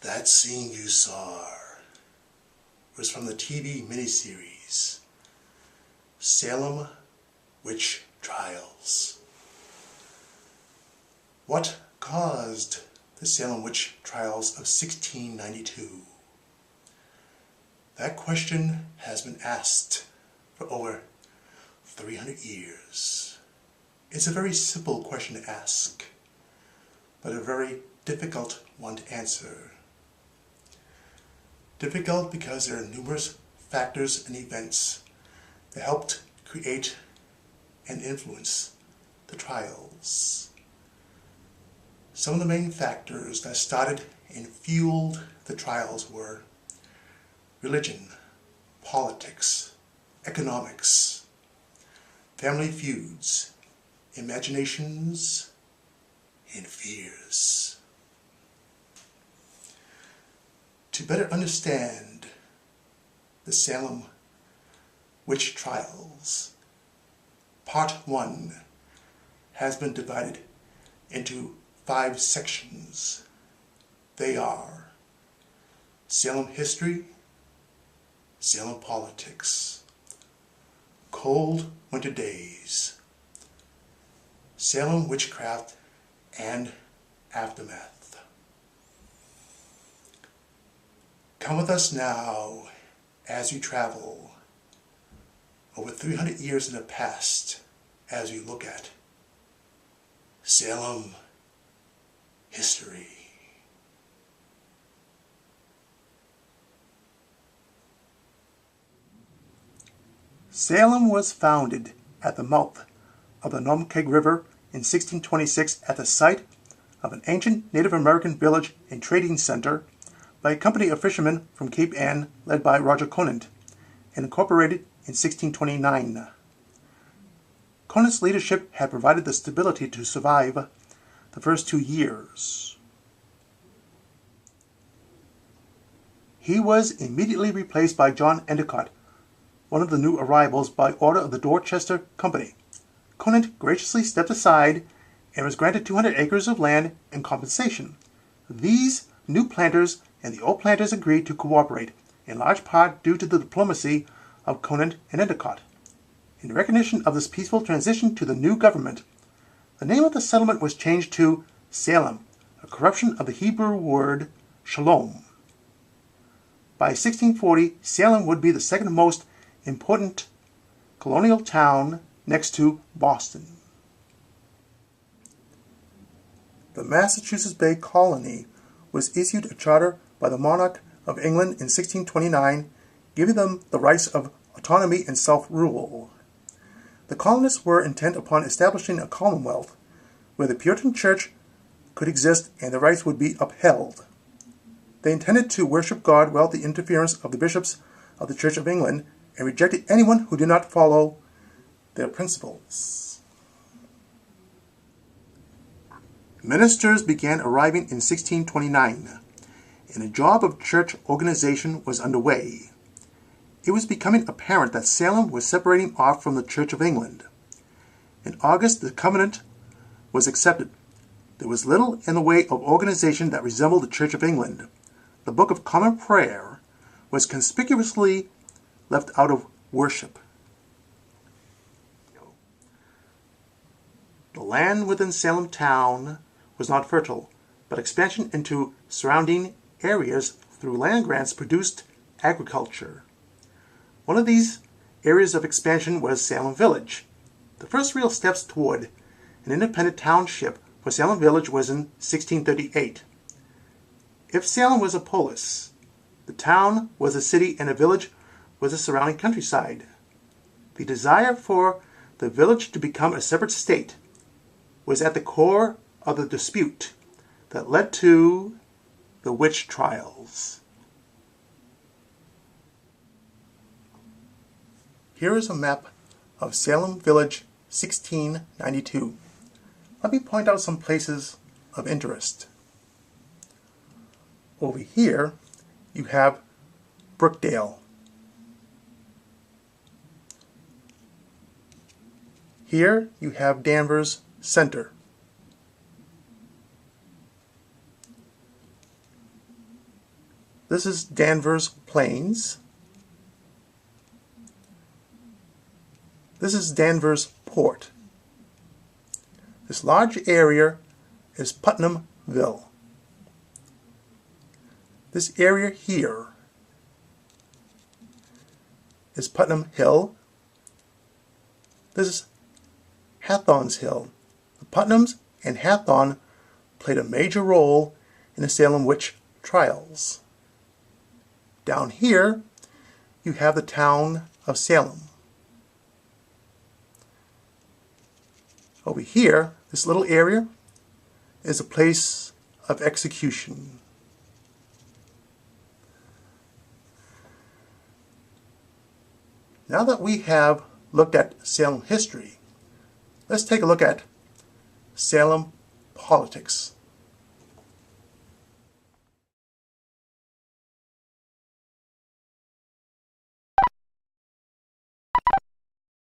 That scene you saw was from the TV miniseries Salem Witch Trials. What caused the Salem Witch Trials of 1692? That question has been asked for over 300 years. It's a very simple question to ask, but a very difficult one to answer. Difficult because there are numerous factors and events that helped create and influence the trials. Some of the main factors that started and fueled the trials were religion, politics, economics, family feuds, imaginations, and fears. To better understand the Salem Witch Trials, Part 1 has been divided into 5 sections. They are Salem History, Salem Politics, Cold Winter Days, Salem Witchcraft, and Aftermath. Come with us now as we travel over 300 years in the past as we look at Salem history. Salem was founded at the mouth of the Nomkeg River in 1626 at the site of an ancient Native American village and trading center by a company of fishermen from Cape Ann led by Roger Conant, and incorporated in 1629. Conant's leadership had provided the stability to survive the first 2 years. He was immediately replaced by John Endicott, one of the new arrivals, by order of the Dorchester Company. Conant graciously stepped aside and was granted 200 acres of land in compensation. These new planters and the old planters agreed to cooperate, in large part due to the diplomacy of Conant and Endicott. In recognition of this peaceful transition to the new government, the name of the settlement was changed to Salem, a corruption of the Hebrew word shalom. By 1640, Salem would be the second most important colonial town next to Boston. The Massachusetts Bay Colony was issued a charter by the monarch of England in 1629, giving them the rights of autonomy and self-rule. The colonists were intent upon establishing a commonwealth where the Puritan Church could exist and the rights would be upheld. They intended to worship God without the interference of the bishops of the Church of England, and rejected anyone who did not follow their principles. Ministers began arriving in 1629, and a job of church organization was underway. It was becoming apparent that Salem was separating off from the Church of England. In August, the covenant was accepted. There was little in the way of organization that resembled the Church of England. The Book of Common Prayer was conspicuously left out of worship. The land within Salem town was not fertile, but expansion into surrounding areas through land grants produced agriculture. One of these areas of expansion was Salem Village. The first real steps toward an independent township for Salem Village was in 1638. If Salem was a polis, the town was a city and a village was the surrounding countryside. The desire for the village to become a separate state was at the core of the dispute that led to the witch trials. Here is a map of Salem Village 1692. Let me point out some places of interest. Over here you have Brookdale. Here you have Danvers Center. This is Danvers Plains. This is Danvers Port. This large area is Putnamville. This area here is Putnam Hill. This is Hathorne's Hill. The Putnams and Hathorne played a major role in the Salem witch trials. Down here, you have the town of Salem. Over here, this little area is a place of execution. Now that we have looked at Salem history, let's take a look at Salem politics.